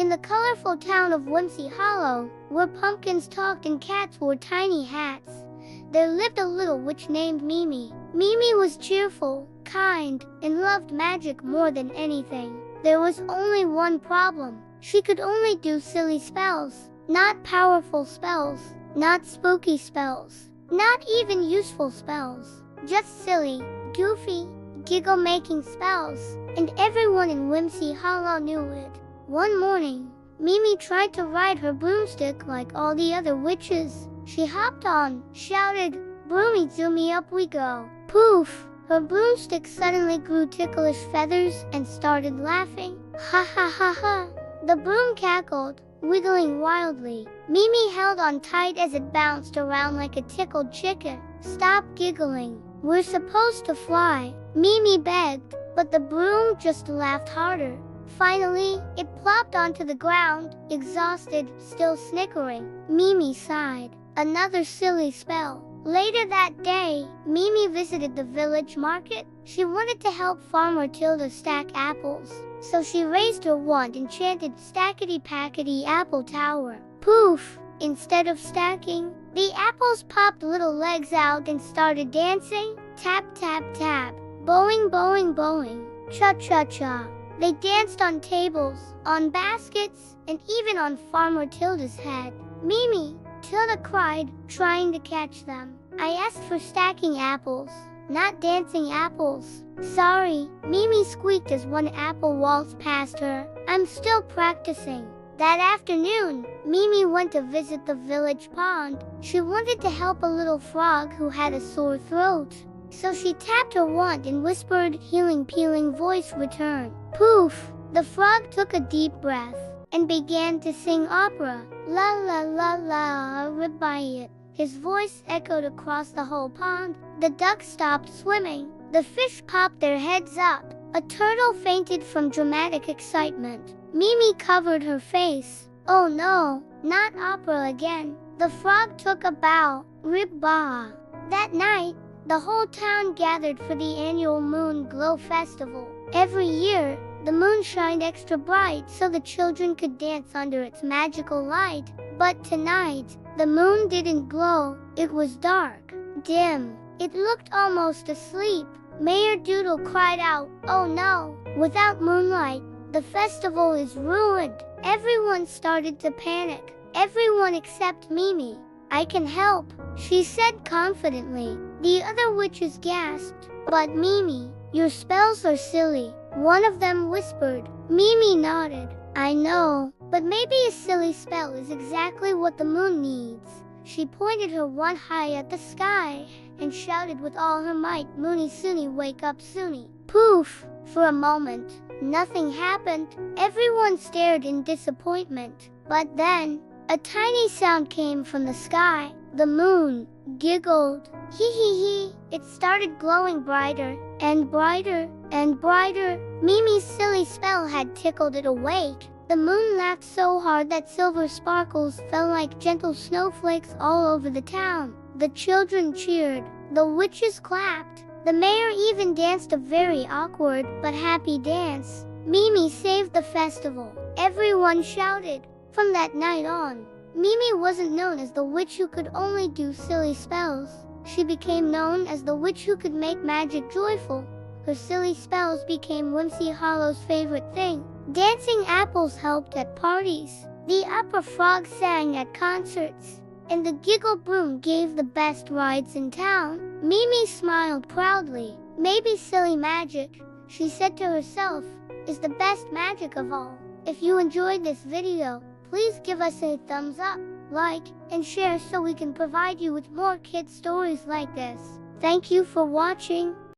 In the colorful town of Whimsy Hollow, where pumpkins talked and cats wore tiny hats, there lived a little witch named Mimi. Mimi was cheerful, kind, and loved magic more than anything. There was only one problem. She could only do silly spells, not powerful spells, not spooky spells, not even useful spells. Just silly, goofy, giggle-making spells, and everyone in Whimsy Hollow knew it. One morning, Mimi tried to ride her broomstick like all the other witches. She hopped on, shouted, "Broomy zoomy up we go." Poof! Her broomstick suddenly grew ticklish feathers and started laughing. Ha ha ha ha! The broom cackled, wiggling wildly. Mimi held on tight as it bounced around like a tickled chicken. "Stop giggling. We're supposed to fly," Mimi begged, but the broom just laughed harder. Finally, it plopped onto the ground, exhausted, still snickering. Mimi sighed. Another silly spell. Later that day, Mimi visited the village market. She wanted to help Farmer Tilda stack apples, so she raised her wand and chanted "Stackety-packety apple tower." Poof! Instead of stacking, the apples popped little legs out and started dancing. Tap, tap, tap. Bowing, bowing, bowing. Cha-cha-cha. They danced on tables, on baskets, and even on Farmer Tilda's head. "Mimi," Tilda cried, trying to catch them. "I asked for stacking apples, not dancing apples." "Sorry," Mimi squeaked as one apple waltzed past her. "I'm still practicing." That afternoon, Mimi went to visit the village pond. She wanted to help a little frog who had a sore throat. So she tapped her wand and whispered, "Healing peeling voice return." Poof! The frog took a deep breath and began to sing opera. La la la la, ribbit. His voice echoed across the whole pond. The ducks stopped swimming. The fish popped their heads up. A turtle fainted from dramatic excitement. Mimi covered her face. "Oh no, not opera again." The frog took a bow. Rib-ba. That night, the whole town gathered for the annual Moon Glow Festival. Every year, the moon shined extra bright so the children could dance under its magical light. But tonight, the moon didn't glow. It was dark, dim. It looked almost asleep. Mayor Doodle cried out, "Oh no! Without moonlight, the festival is ruined." Everyone started to panic. Everyone except Mimi. "I can help," she said confidently. The other witches gasped. "But Mimi, your spells are silly," one of them whispered. Mimi nodded. "I know, but maybe a silly spell is exactly what the moon needs." She pointed her wand high at the sky and shouted with all her might, "Moony Soonie, wake up Soonie." Poof! For a moment, nothing happened. Everyone stared in disappointment. But then, a tiny sound came from the sky. The moon giggled. Hee hee hee. It started glowing brighter and brighter and brighter. Mimi's silly spell had tickled it awake. The moon laughed so hard that silver sparkles fell like gentle snowflakes all over the town. The children cheered. The witches clapped. The mayor even danced a very awkward but happy dance. Mimi saved the festival. Everyone shouted. From that night on, Mimi wasn't known as the witch who could only do silly spells. She became known as the witch who could make magic joyful. Her silly spells became Whimsy Hollow's favorite thing. Dancing apples helped at parties. The opera frog sang at concerts. And the giggle broom gave the best rides in town. Mimi smiled proudly. Maybe silly magic, she said to herself, is the best magic of all. If you enjoyed this video, please give us a thumbs up, like, and share so we can provide you with more kid stories like this. Thank you for watching.